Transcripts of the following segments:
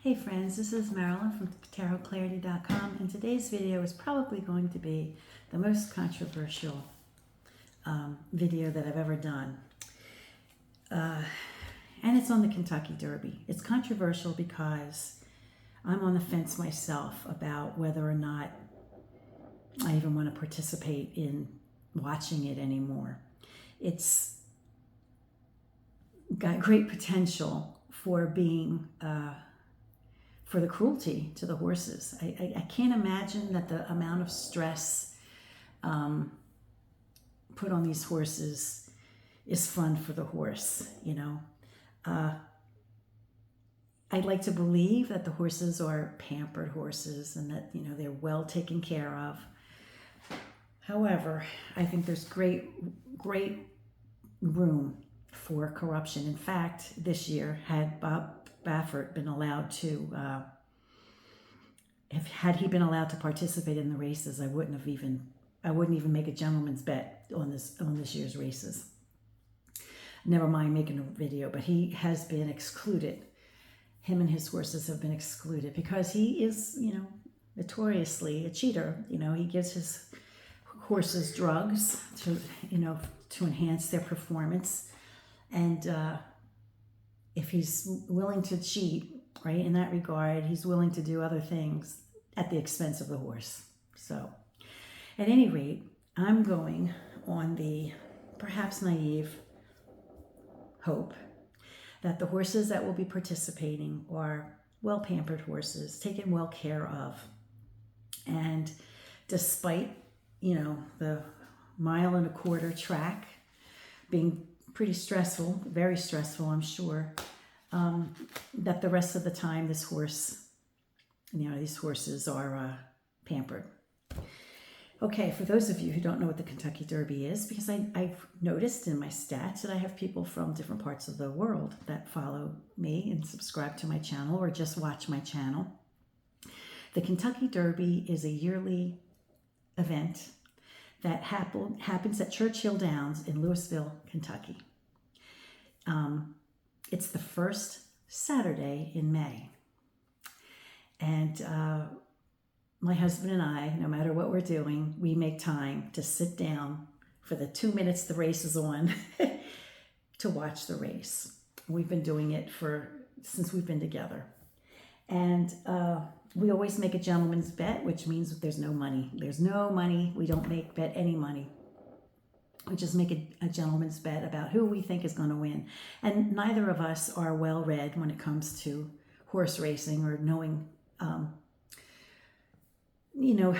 Hey friends, this is Marilyn from tarotclarity.com, and today's video is probably going to be the most controversial video that I've ever done. And it's on the Kentucky Derby. It's controversial because I'm on the fence myself about whether or not I even want to participate in watching it anymore. It's got great potential for being for the cruelty to the horses. I can't imagine that the amount of stress put on these horses is fun for the horse, you know. I'd like to believe that the horses are pampered horses and that, you know, they're well taken care of. However, I think there's great room for corruption. In fact, this year, had Bob Baffert been allowed to, had he been allowed to participate in the races, I wouldn't even make a gentleman's bet on this year's races. Never mind making a video, but he has been excluded. Him and his horses have been excluded because he is, you know, notoriously a cheater. You know, he gives his horses drugs to, you know, to enhance their performance. And if he's willing to cheat, right, in that regard, he's willing to do other things at the expense of the horse. So, at any rate, I'm going on the perhaps naive hope that the horses that will be participating are well-pampered horses, taken well care of. And despite, you know, the 1.25 mile track being pretty stressful, very stressful, I'm sure, that the rest of the time this horse, you know, these horses are pampered. Okay, for those of you who don't know what the Kentucky Derby is, because I've noticed in my stats that I have people from different parts of the world that follow me and subscribe to my channel or just watch my channel. The Kentucky Derby is a yearly event that happens at Churchill Downs in Louisville, Kentucky. It's the first Saturday in May. And my husband and I, no matter what we're doing, we make time to sit down for the 2 minutes the race is on to watch the race. We've been doing it since we've been together. And we always make a gentleman's bet, which means that there's no money. There's no money. We don't bet any money. We just make a gentleman's bet about who we think is going to win. And neither of us are well read when it comes to horse racing or knowing, you know,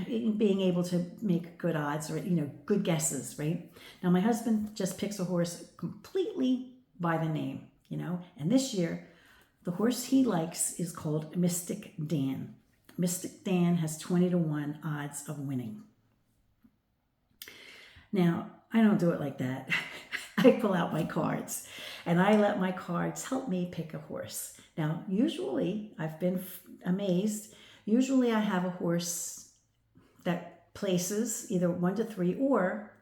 being able to make good odds or, you know, good guesses, right? Now, my husband just picks a horse completely by the name, you know, and this year, the horse he likes is called Mystic Dan. Mystic Dan has 20-to-1 odds of winning. Now, I don't do it like that. I pull out my cards and I let my cards help me pick a horse. Now, usually, I've been amazed, usually I have a horse that places either 1 to 3 or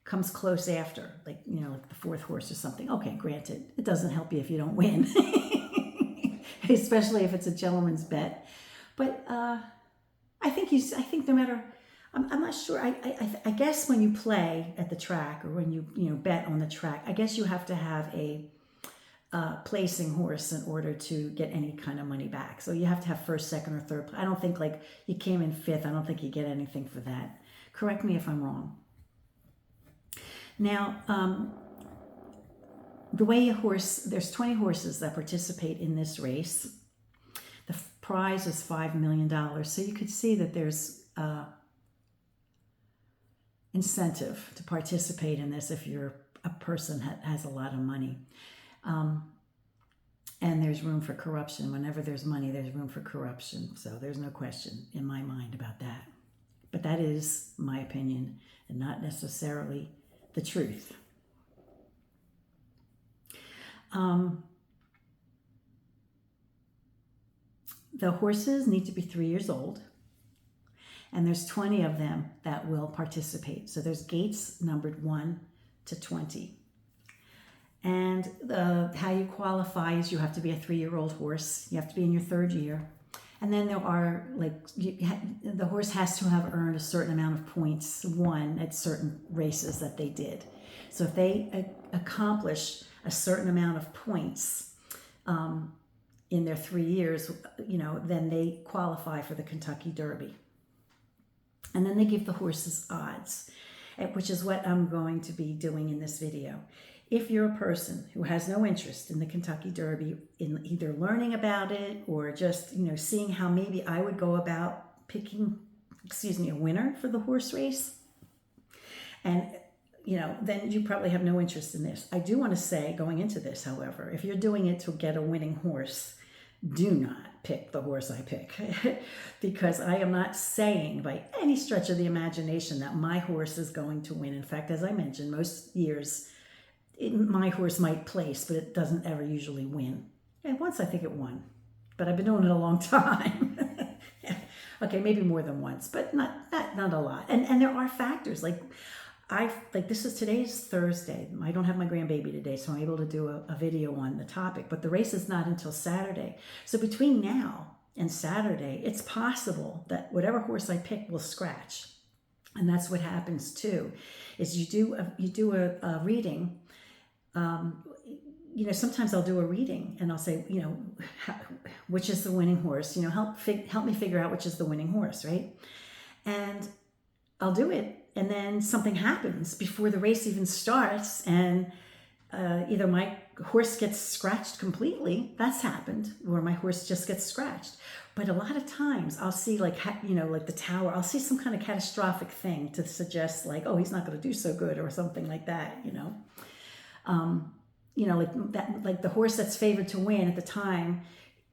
comes close after, like, you know, like the 4th horse or something. Okay, granted, it doesn't help you if you don't win, especially if it's a gentleman's bet. But I think no matter, I'm not sure. I guess when you play at the track or when you bet on the track, I guess you have to have a placing horse in order to get any kind of money back. So you have to have 1st, 2nd, or 3rd. I don't think like you came in 5th. I don't think you get anything for that. Correct me if I'm wrong. Now, the way a horse, there's 20 horses that participate in this race. The prize is $5 million. So you could see that there's incentive to participate in this if you're a person that has a lot of money. And there's room for corruption. Whenever there's money, there's room for corruption. So there's no question in my mind about that. But that is my opinion and not necessarily the truth. The horses need to be 3 years old. And there's 20 of them that will participate. So there's gates numbered 1 to 20. And how you qualify is you have to be a 3-year-old horse. You have to be in your 3rd year. And then there are, like, the horse has to have earned a certain amount of points won at certain races that they did. So if they accomplish a certain amount of points in their 3 years, then they qualify for the Kentucky Derby. And then they give the horses odds, which is what I'm going to be doing in this video. If you're a person who has no interest in the Kentucky Derby, in either learning about it or just, seeing how maybe I would go about picking, a winner for the horse race, and, then you probably have no interest in this. I do want to say, going into this, however, if you're doing it to get a winning horse, do not pick the horse I pick, because I am not saying by any stretch of the imagination that my horse is going to win. In fact, as I mentioned, most years, my horse might place, but it doesn't ever usually win. And once I think it won, but I've been doing it a long time. Okay, maybe more than once, but not a lot. And there are factors like today's Thursday. I don't have my grandbaby today, so I'm able to do a video on the topic. But the race is not until Saturday. So between now and Saturday, it's possible that whatever horse I pick will scratch. And that's what happens too. Is you do a reading. Sometimes I'll do a reading and I'll say, which is the winning horse? Help me figure out which is the winning horse, right? And I'll do it, and then something happens before the race even starts, and either my horse gets scratched completely, that's happened, or my horse just gets scratched. But a lot of times I'll see like the tower, I'll see some kind of catastrophic thing to suggest like, oh, he's not going to do so good or something like that, like the horse that's favored to win at the time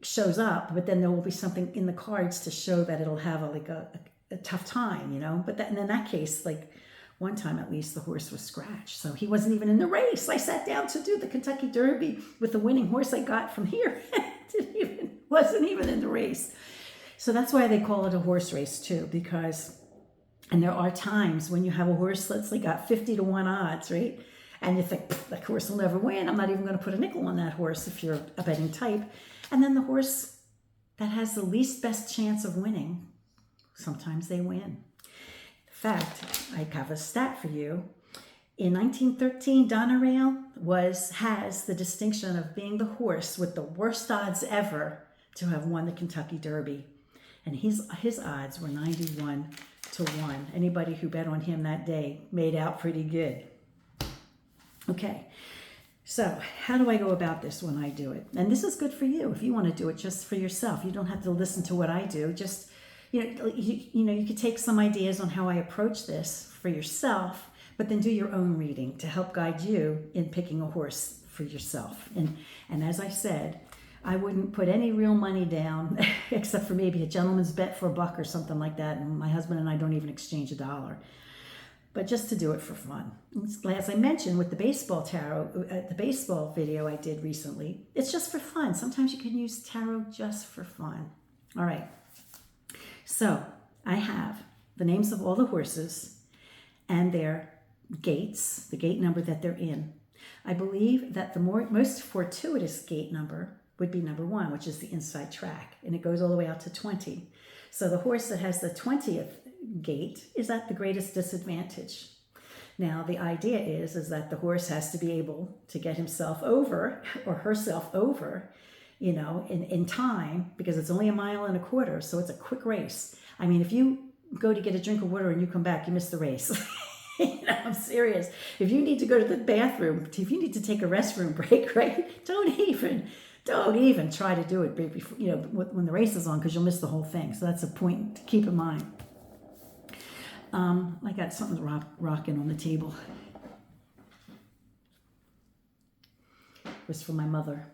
shows up, but then there will be something in the cards to show that it'll have a tough time, but in that case, like one time at least the horse was scratched. So he wasn't even in the race. I sat down to do the Kentucky Derby with the winning horse I got from here. Wasn't even in the race. So that's why they call it a horse race too, and there are times when you have a horse that's like got 50-1 odds, right? And you think, that horse will never win. I'm not even going to put a nickel on that horse if you're a betting type. And then the horse that has the least best chance of winning, sometimes they win. In fact, I have a stat for you. In 1913, Donerail has the distinction of being the horse with the worst odds ever to have won the Kentucky Derby. And his odds were 91-1. Anybody who bet on him that day made out pretty good. Okay, so how do I go about this when I do it? And this is good for you if you want to do it just for yourself. You don't have to listen to what I do. Just, you could take some ideas on how I approach this for yourself, but then do your own reading to help guide you in picking a horse for yourself. And as I said, I wouldn't put any real money down except for maybe a gentleman's bet for $1 or something like that. And my husband and I don't even exchange $1. But just to do it for fun. As I mentioned with the baseball tarot, the baseball video I did recently, it's just for fun. Sometimes you can use tarot just for fun. All right. So I have the names of all the horses and their gates, the gate number that they're in. I believe that the most fortuitous gate number would be number 1, which is the inside track, and it goes all the way out to 20. So the horse that has the 20th gate is at the greatest disadvantage. Now the idea is that the horse has to be able to get himself over or herself over, in time, because it's only 1.25 miles, so it's a quick race. I mean, if you go to get a drink of water and you come back, you miss the race. I'm serious. If you need to go to the bathroom, if you need to take a restroom break, right? Don't even try to do it before, when the race is on, because you'll miss the whole thing. So that's a point to keep in mind. I got something rocking on the table. It was for my mother.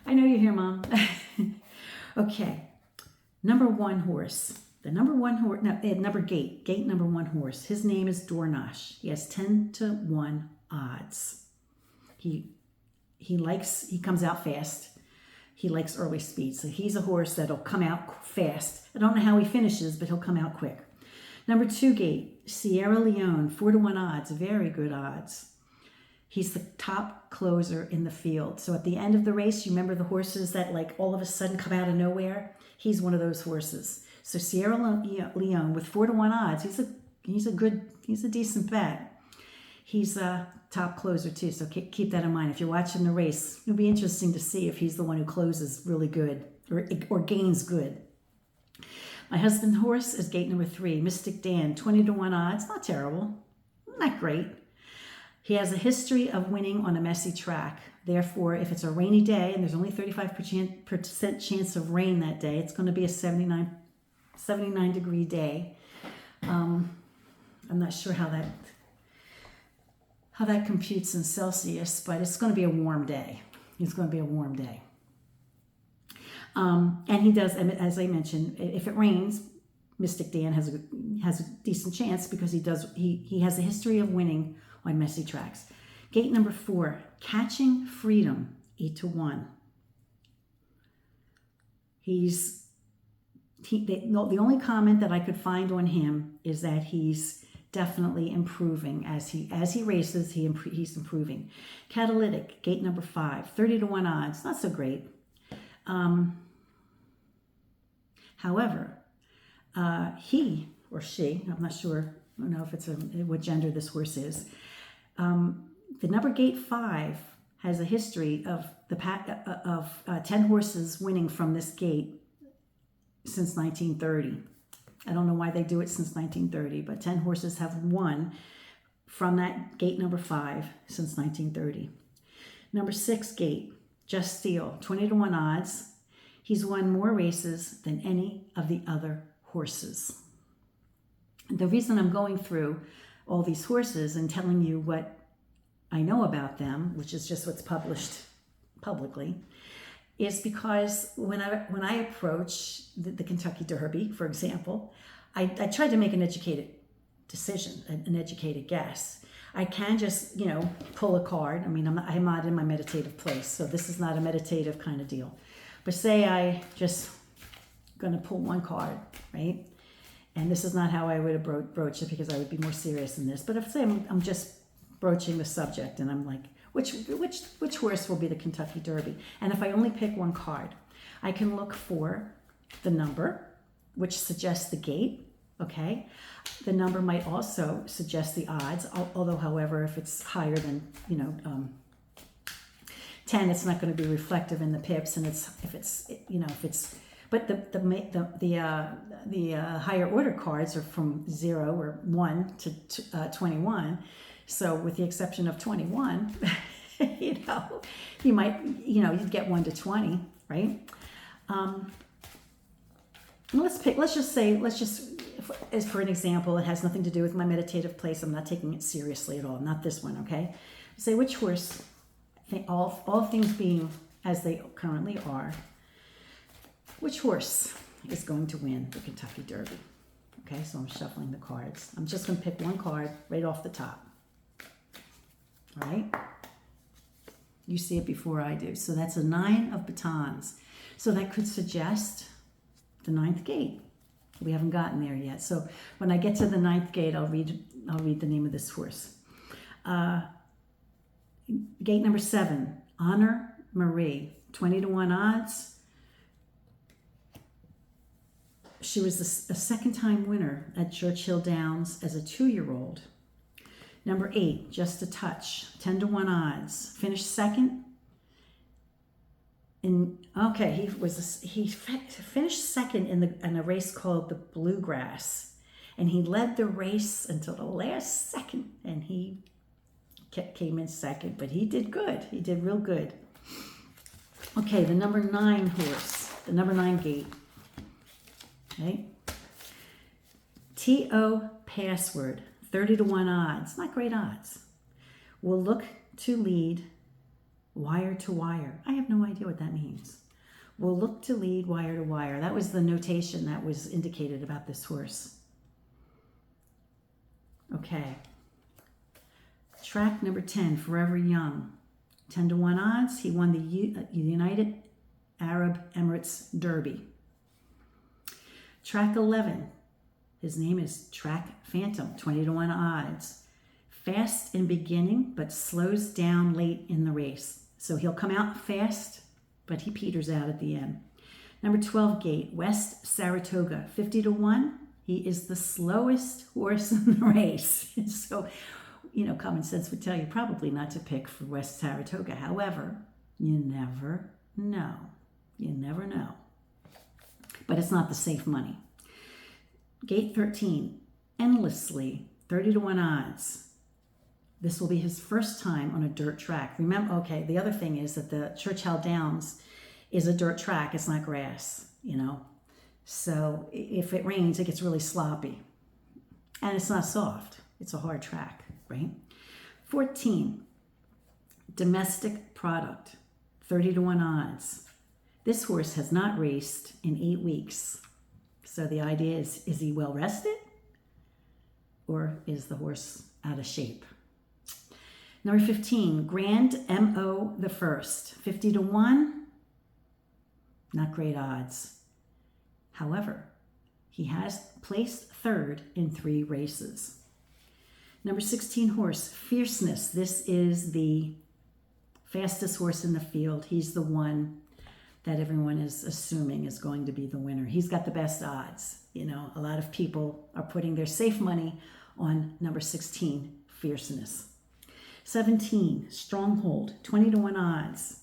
I know you're here, Mom. Okay. Number 1 horse. The number 1 horse, gate number 1 horse. His name is Dornosh. He has 10-1 odds. He comes out fast. He likes early speed. So he's a horse that'll come out fast. I don't know how he finishes, but he'll come out quick. Number 2 gate, Sierra Leone, 4-1 odds, very good odds. He's the top closer in the field. So at the end of the race, you remember the horses that like all of a sudden come out of nowhere? He's one of those horses. So Sierra Leone with 4-1 odds, he's a decent bet. He's a top closer too, so keep that in mind. If you're watching the race, it'll be interesting to see if he's the one who closes really good or gains good. My husband's horse is gate number 3, Mystic Dan, 20-1 odds. Not terrible, not great. He has a history of winning on a messy track. Therefore, if it's a rainy day and there's only 35% chance of rain that day, it's going to be a 79 degree day. I'm not sure how that computes in Celsius, but it's going to be a warm day. It's going to be a warm day. And he does, as I mentioned, if it rains, Mystic Dan has a decent chance because he has a history of winning on messy tracks. Gate number 4, Catching Freedom, 8-1. The only comment that I could find on him is that he's definitely improving as he races. He's improving. Catalytic, gate number 5, 30-1 odds. Not so great. However, he or she, I'm not sure. I don't know if it's what gender this horse is. The number gate 5 has a history of 10 horses winning from this gate since 1930. I don't know why they do it since 1930, but 10 horses have won from that gate number 5 since 1930. Number 6 gate, Just Steel, 20-1 odds. He's won more races than any of the other horses. The reason I'm going through all these horses and telling you what I know about them, which is just what's published publicly, is because when I approach the Kentucky Derby, for example, I try to make an educated decision, an educated guess. I can just, pull a card. I mean, I'm not in my meditative place, so this is not a meditative kind of deal. But say I just going to pull one card, right? And this is not how I would broach it because I would be more serious in this. But if say I'm just broaching the subject and I'm like, which horse will be the Kentucky Derby? And if I only pick one card, I can look for the number, which suggests the gate, okay? The number might also suggest the odds, although, however, if it's higher than, 10, it's not going to be reflective in the pips, and but the higher order cards are from 0 or 1 to 21. So with the exception of 21, you might, you'd get 1 to 20, right? Let's just as for an example, it has nothing to do with my meditative place. I'm not taking it seriously at all. Not this one, okay? Say which horse, all things being as they currently are, which horse is going to win the Kentucky Derby? Okay, so I'm shuffling the cards. I'm just going to pick one card right off the top. All right? You see it before I do. So that's a 9 of batons. So that could suggest the 9th gate. We haven't gotten there yet. So when I get to the 9th gate, I'll read the name of this horse. Gate number 7, Honor Marie, 20-1 odds. She was a second-time winner at Churchill Downs as a 2-year-old. Number 8, Just a Touch, 10-1 odds. Finished second. He finished second in a race called the Bluegrass, and he led the race until the last second, and he came in second, but he did good. He did real good. Okay, the number 9 horse, the number 9 gate. Okay. T.O. Password, 30-1 odds. Not great odds. Will look to lead wire to wire. I have no idea what that means. Will look to lead wire to wire. That was the notation that was indicated about this horse. Okay. Track number 10, Forever Young. 10-1 odds. He won the United Arab Emirates Derby. Track 11. His name is Track Phantom, 20-1 odds. fast in beginning, but slows down late in the race. So he'll come out fast, but he peters out at the end. Number 12 gate, West Saratoga, 50 to 1. He is the slowest horse in the race. So, common sense would tell you probably not to pick for West Saratoga. However, you never know. You never know. But it's not the safe money. Gate 13, Endlessly, 30 to 1 odds. This will be his first time on a dirt track. Remember, okay, the other thing is that the Churchill Downs is a dirt track. It's not grass, So if it rains, it gets really sloppy. And it's not soft. It's a hard track, right? 14, Domestic Product, 30 to 1 odds. This horse has not raced in 8 weeks. So the idea is he well rested? Or is the horse out of shape? Number 15, Grand M.O. the First, 50 to 1. Not great odds. However, he has placed third in 3 races. Number 16 horse, Fierceness. This is the fastest horse in the field. He's the one that everyone is assuming is going to be the winner. He's got the best odds. A lot of people are putting their safe money on number 16, Fierceness. 17, Stronghold, 20 to 1 odds.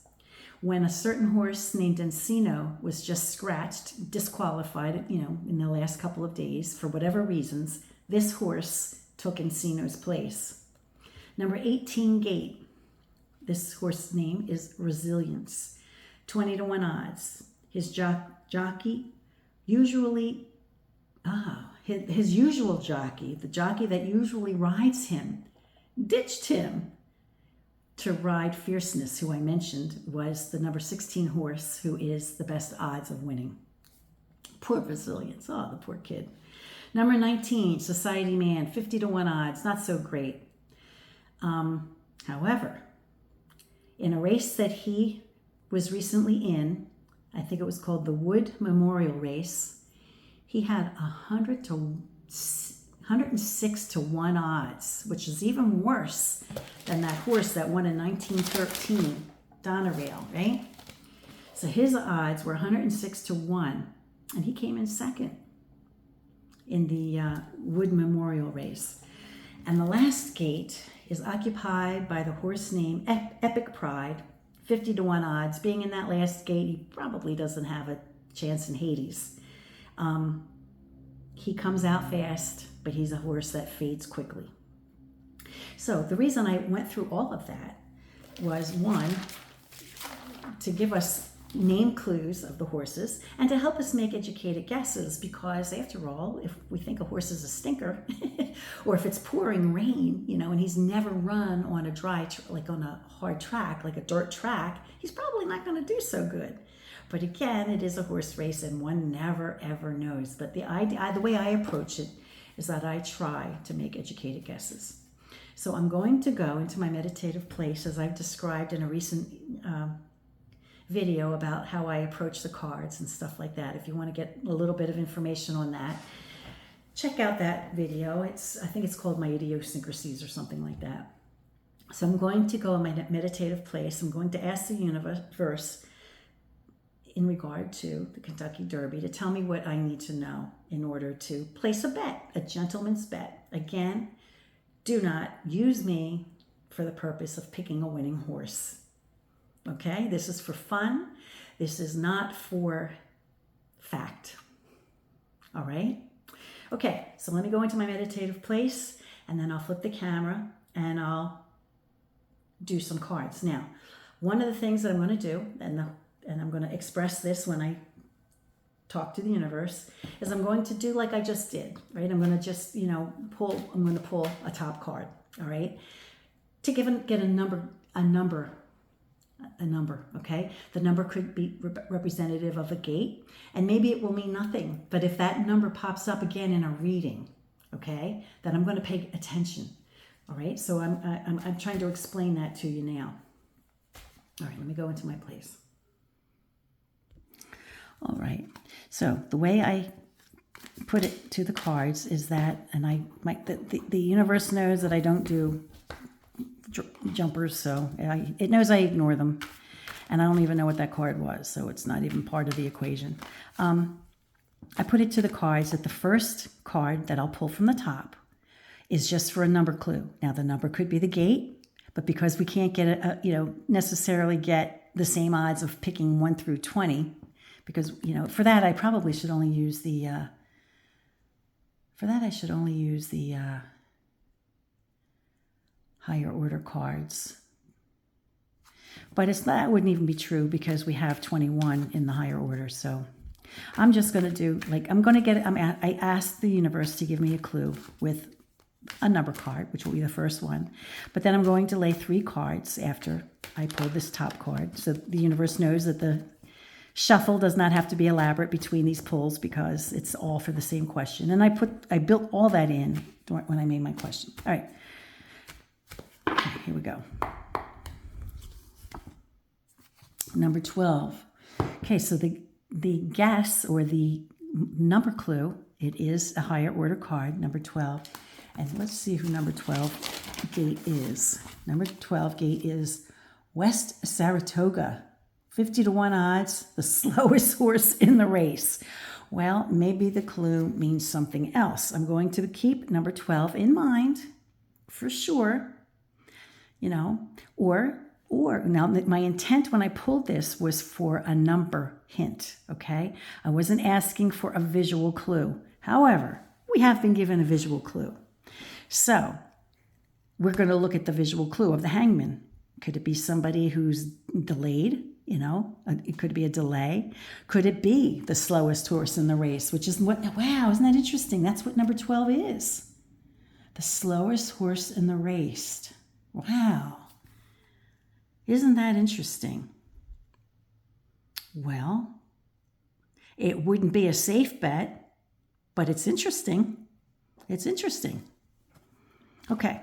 When a certain horse named Encino was just scratched, disqualified, in the last couple of days, for whatever reasons, this horse took Encino's place. Number 18, Gate. This horse's name is Resilience, 20 to 1 odds. His jockey, his usual jockey, the jockey that usually rides him, ditched him to ride Fierceness, who I mentioned was the number 16 horse, who is the best odds of winning. Poor Resilience. Oh, the poor kid. Number 19, Society Man, 50 to 1 odds. Not so great. However, in a race that he was recently in, I think it was called the Wood Memorial Race, he had 106 to 1 odds, which is even worse than that horse that won in 1913, Donerail, right? So his odds were 106 to 1, and he came in second in the Wood Memorial Race. And the last gate is occupied by the horse named Epic Pride, 50 to 1 odds. Being in that last gate, he probably doesn't have a chance in Hades. He comes out fast, but he's a horse that fades quickly. So the reason I went through all of that was, one, to give us name clues of the horses and to help us make educated guesses, because after all, if we think a horse is a stinker or if it's pouring rain, and he's never run on a like on a hard track, like a dirt track, he's probably not going to do so good. But again, it is a horse race and one never ever knows. But the way I approach it is that I try to make educated guesses. So I'm going to go into my meditative place, as I've described in a recent video about how I approach the cards and stuff like that. If you want to get a little bit of information on that, check out that video. I think it's called My Idiosyncrasies or something like that. So I'm going to go in my meditative place. I'm going to ask the universe in regard to the Kentucky Derby to tell me what I need to know in order to place a bet, a gentleman's bet. Again, do not use me for the purpose of picking a winning horse. Okay, this is for fun. This is not for fact. All right? Okay, so let me go into my meditative place, and then I'll flip the camera and I'll do some cards. Now, one of the things that I'm going to do, and I'm going to express this when I talk to the universe, is I'm going to do like I just did, right? I'm going to just, pull a top card, all right? To get a number, okay? The number could be representative of a gate, and maybe it will mean nothing. But if that number pops up again in a reading, okay, then I'm going to pay attention, all right? So I'm trying to explain that to you now. All right, let me go into my place. All right, so the way I put it to the cards is that, and the universe knows that I don't do jumpers, so it knows I ignore them. And I don't even know what that card was, so it's not even part of the equation. I put it to the cards that the first card that I'll pull from the top is just for a number clue. Now, the number could be the gate, but because we can't get necessarily get the same odds of picking 1 through 20, because for that I probably should only use the higher order cards. But that wouldn't even be true because we have 21 in the higher order. So I'm just going to do, I asked the universe to give me a clue with a number card, which will be the first one. But then I'm going to lay 3 cards after I pull this top card. So the universe knows that the shuffle does not have to be elaborate between these pulls because it's all for the same question. And I built all that in when I made my question. All right. Okay, here we go. Number 12. Okay, so the guess or the number clue, it is a higher order card, number 12. And let's see who number 12 gate is. Number 12 gate is West Saratoga. 50 to 1 odds, the slowest horse in the race. Well, maybe the clue means something else. I'm going to keep number 12 in mind for sure, or now my intent when I pulled this was for a number hint, okay? I wasn't asking for a visual clue. However, we have been given a visual clue. So we're going to look at the visual clue of the hangman. Could it be somebody who's delayed? It could be a delay. Could it be the slowest horse in the race, which is wow, isn't that interesting? That's what number 12 is. The slowest horse in the race. Wow. Isn't that interesting? Well, it wouldn't be a safe bet, but it's interesting. It's interesting. Okay.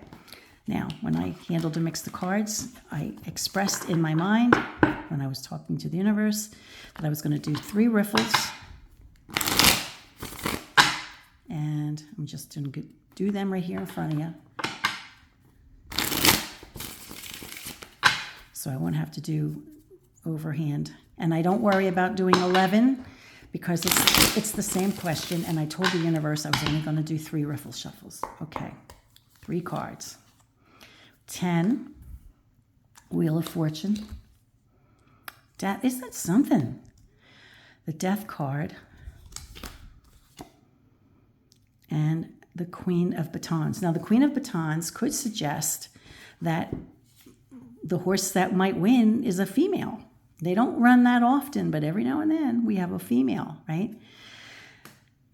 Now, when I handled to mix the cards, I expressed in my mind, when I was talking to the universe, that I was going to do 3 riffles. And I'm just going to do them right here in front of you. So I won't have to do overhand. And I don't worry about doing 11 because it's the same question. And I told the universe I was only going to do 3 riffle shuffles. Okay, 3 cards. 10, Wheel of Fortune. Isn't that something? The Death card. And the Queen of Batons. Now, the Queen of Batons could suggest that the horse that might win is a female. They don't run that often, but every now and then we have a female, right?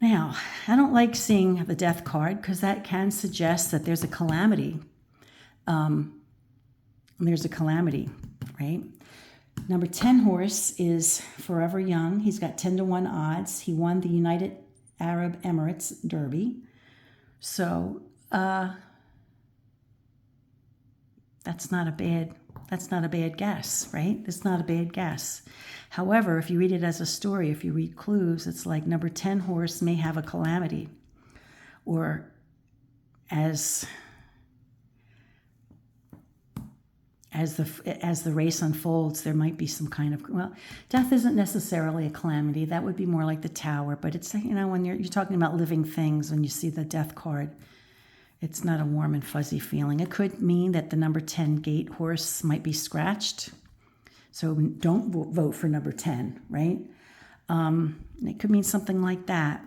Now, I don't like seeing the Death card because that can suggest that there's a calamity. There's a calamity, right? Number 10 horse is Forever Young. He's got 10 to 1 odds. He won the United Arab Emirates Derby. So that's not a bad guess, right? It's not a bad guess. However, if you read it as a story, if you read clues, it's like number 10 horse may have a calamity, or as the race unfolds, there might be some kind of, death isn't necessarily a calamity. That would be more like the Tower. But it's, when you're talking about living things, when you see the Death card, it's not a warm and fuzzy feeling. It could mean that the number 10 gate horse might be scratched. So don't vote for number 10, right? It could mean something like that.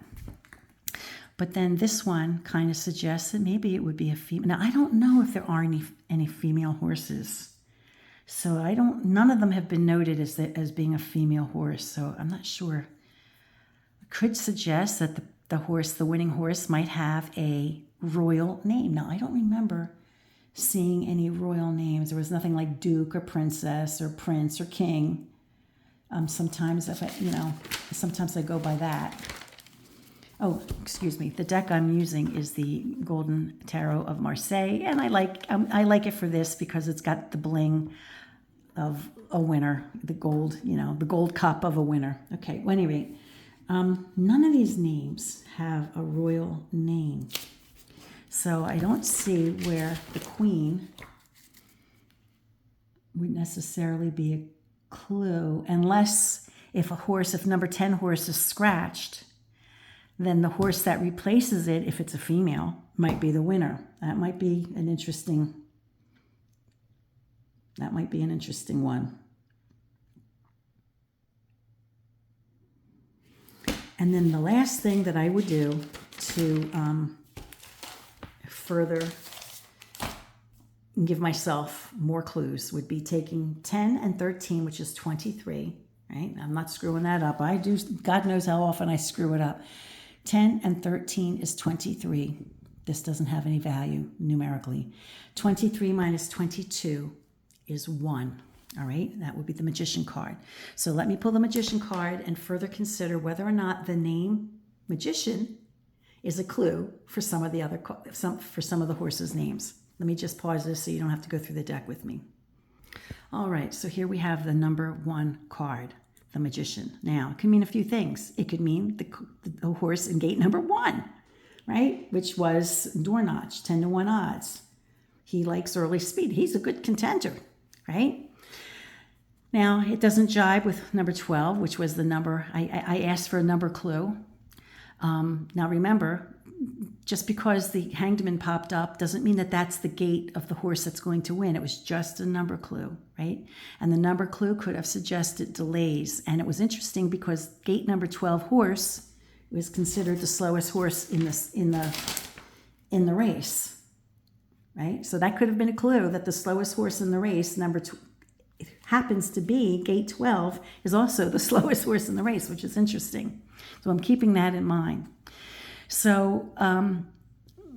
But then this one kind of suggests that maybe it would be a female. Now, I don't know if there are any female horses. So none of them have been noted as being a female horse. So I'm not sure. It could suggest that the winning horse might have a royal name. Now, I don't remember seeing any royal names. There was nothing like Duke or Princess or Prince or King. Sometimes sometimes I go by that. Oh, excuse me. The deck I'm using is the Golden Tarot of Marseille, and I like it for this because it's got the bling of a winner, the gold cup of a winner. Okay, well, anyway, none of these names have a royal name, so I don't see where the Queen wouldn't necessarily be a clue unless if number 10 horse is scratched, then the horse that replaces it, if it's a female, might be the winner. That might be an interesting one. And then the last thing that I would do to further give myself more clues would be taking 10 and 13, which is 23, right? I'm not screwing that up. I do, God knows how often I screw it up. 10 and 13 is 23. This doesn't have any value numerically. 23 minus 22 is 1. All right, that would be the Magician card. So let me pull the Magician card and further consider whether or not the name Magician is a clue for some of the horses' names. Let me just pause this so you don't have to go through the deck with me. All right, so here we have the number 1 card, the Magician. Now, it can mean a few things. It could mean the horse in gate number 1, right? Which was Door Notch, 10-to-1 odds. He likes early speed. He's a good contender, right? Now, it doesn't jibe with number 12, which was the number, I asked for a number clue. Now remember, just because the hangman popped up doesn't mean that that's the gate of the horse that's going to win. It was just a number clue, right? And the number clue could have suggested delays. And it was interesting because gate number 12 horse was considered the slowest horse in the race, right? So that could have been a clue that the slowest horse in the race, it happens to be gate 12 is also the slowest horse in the race, which is interesting. So I'm keeping that in mind. So,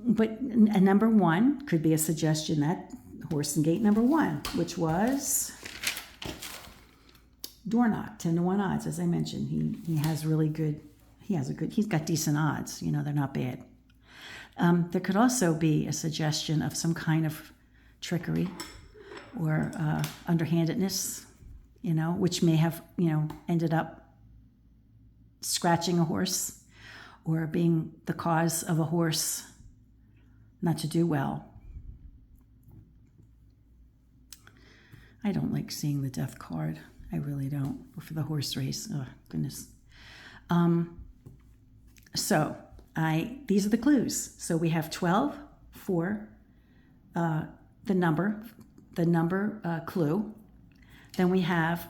but a number 1 could be a suggestion that horse in gate number 1, which was Door Knock, 10-to-1 odds. As I mentioned, he's got decent odds. They're not bad. There could also be a suggestion of some kind of trickery or underhandedness, which may have, ended up scratching a horse or being the cause of a horse not to do well. I don't like seeing the death card. I really don't. For the horse race. Oh, goodness. So these are the clues. So we have 12 for the number clue. Then we have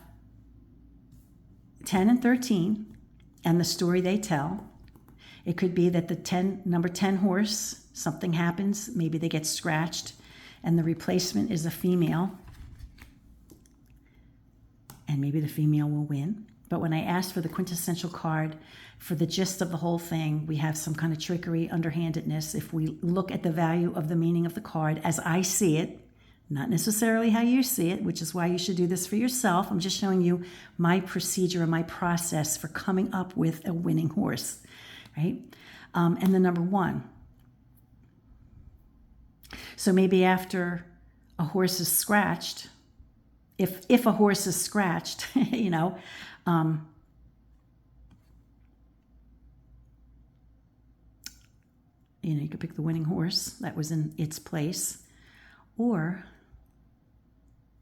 10 and 13 and the story they tell. It could be that the number 10 horse, something happens, maybe they get scratched, and the replacement is a female, and maybe the female will win. But when I asked for the quintessential card for the gist of the whole thing, we have some kind of trickery, underhandedness. If we look at the value of the meaning of the card as I see it, not necessarily how you see it, which is why you should do this for yourself. I'm just showing you my procedure and my process for coming up with a winning horse. Right? And the number 1. So maybe after a horse is scratched, if a horse is scratched, you could pick the winning horse that was in its place, or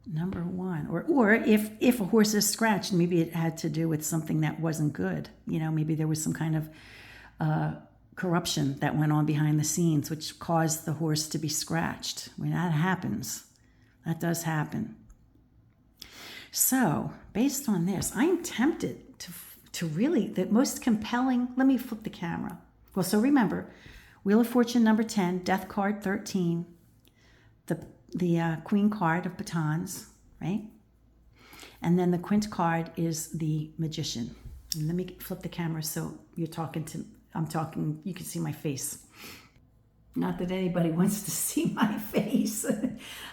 number 1, or if a horse is scratched, maybe it had to do with something that wasn't good. Maybe there was some kind of corruption that went on behind the scenes, which caused the horse to be scratched. That happens. That does happen. So, based on this, I'm tempted to really, the most compelling, let me flip the camera. Well, so remember, Wheel of Fortune number 10, Death card 13, the Queen card of batons, right? And then the Quint card is the Magician. And let me flip the camera so I'm talking, you can see my face. Not that anybody wants to see my face.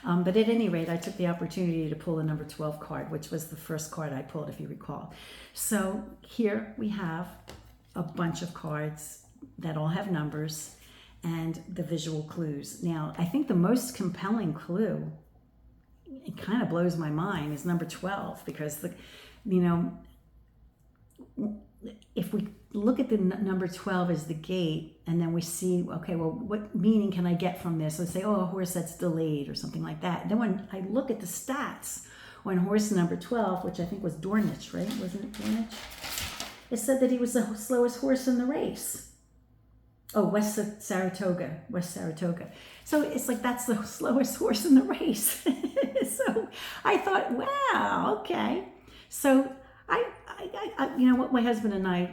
But at any rate, I took the opportunity to pull the number 12 card, which was the first card I pulled, if you recall. So here we have a bunch of cards that all have numbers and the visual clues. Now, I think the most compelling clue, it kind of blows my mind, is number 12, because if we look at the number 12 as the gate, and then we see, okay, well, what meaning can I get from this? Let's say, a horse that's delayed or something like that. Then when I look at the stats, on horse number 12, which I think was Dornich, right? Wasn't it Dornich? It said that he was the slowest horse in the race. Oh, West Saratoga. So it's like, that's the slowest horse in the race. So I thought, wow, okay. So I you know, what my husband and I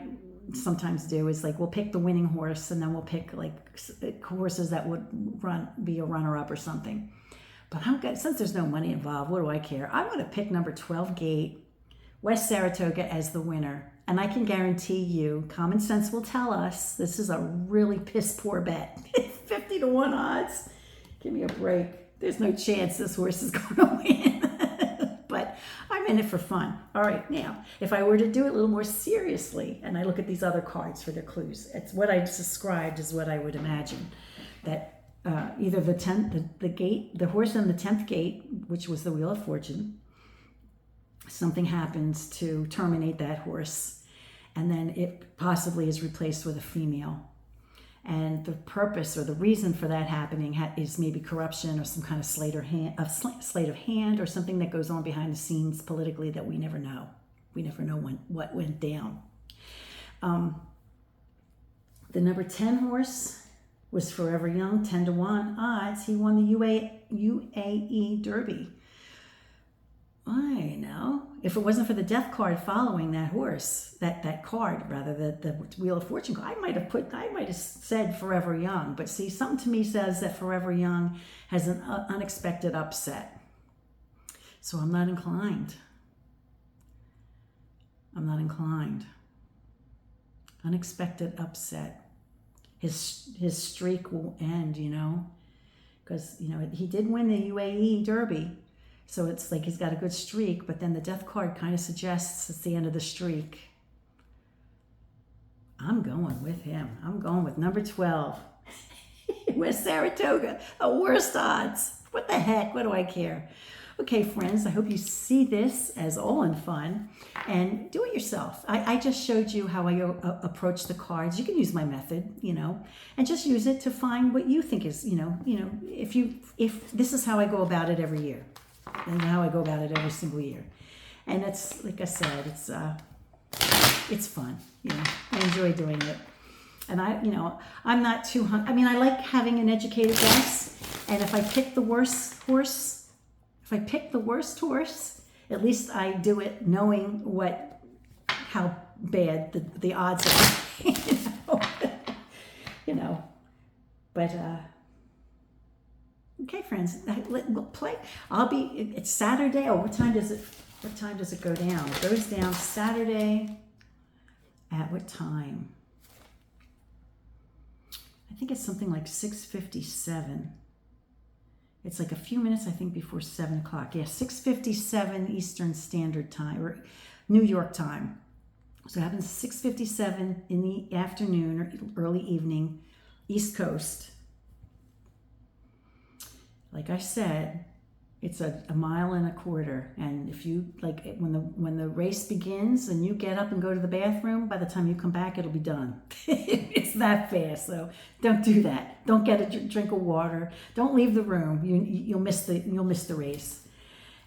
sometimes do is like, we'll pick the winning horse, and then we'll pick like horses that would be a runner-up or something. But since there's no money involved, what do I care? I'm going to pick number 12 Gate, West Saratoga, as the winner. And I can guarantee you, common sense will tell us this is a really piss poor bet. 50 to 1 odds. Give me a break. There's no chance this horse is going to win. But I'm in it for fun. All right, now, if I were to do it a little more seriously, and I look at these other cards for their clues, it's what I described is what I would imagine. That either the horse in the 10th gate, which was the Wheel of Fortune, something happens to terminate that horse, and then it possibly is replaced with a female. And the purpose or the reason for that happening is maybe corruption or some kind of sleight of hand or something that goes on behind the scenes politically that we never know. We never know what went down. The number 10 horse was Forever Young, 10 to 1 odds. He won the UAE Derby. I know. If it wasn't for the death card following that horse, that card rather, the Wheel of Fortune card, I might have said Forever Young. But see, something to me says that Forever Young has an unexpected upset. So I'm not inclined. Unexpected upset. His streak will end, you know, because, you know, he did win the UAE Derby. So it's like he's got a good streak, but then the death card kind of suggests it's the end of the streak. I'm going with him. I'm going with number 12. West Saratoga, the worst odds. What the heck? What do I care? Okay, friends, I hope you see this as all in fun, and do it yourself. I just showed you how I approach the cards. You can use my method, you know, and just use it to find what you think is, you know, if this is how I go about it every year, and how I go about it every single year. And it's, like I said, it's fun, you know, I enjoy doing it. And I'm not too, I like having an educated guess, and if I pick the worst horse, at least I do it knowing how bad the odds are, you know. But okay, friends, we'll play. It's Saturday. Oh, what time does it go down? It goes down Saturday at what time? I think it's something like 6:57. It's like a few minutes, I think, before 7 o'clock. Yeah, 6:57 Eastern Standard Time, or New York time. So it happens 6:57 in the afternoon or early evening, East Coast. Like I said, it's a 1.25 miles. And if you, like, when the race begins and you get up and go to the bathroom, by the time you come back, it'll be done. It's that fast, so don't do that. Don't get a drink of water. Don't leave the room. You'll miss the race.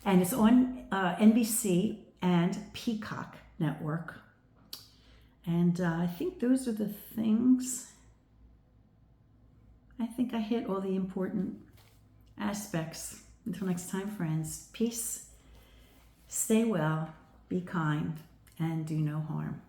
And it's on NBC and Peacock Network. And I think those are the things. I think I hit all the important aspects. Until next time, friends, peace, stay well, be kind, and do no harm.